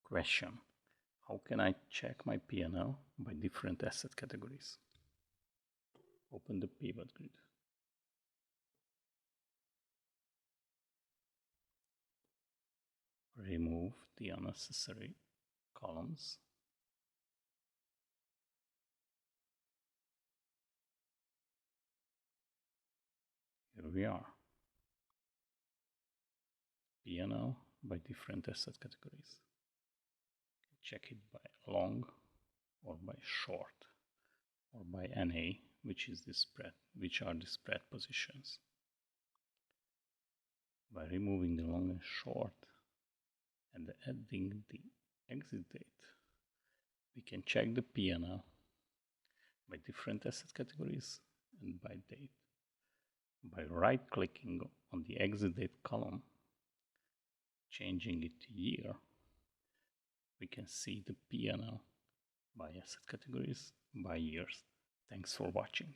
Question: how can I check my PnL by different asset categories? Open the pivot grid. Remove the unnecessary columns. Here we are. PnL by different asset categories. Check it by long or by short or by NA, which is the spread, which are the spread positions. By removing the long and short and adding the exit date, we can check the PnL by different asset categories and by date. By right-clicking on the exit date column, changing it to year, we can see the PnL by asset categories, by years. Thanks for watching.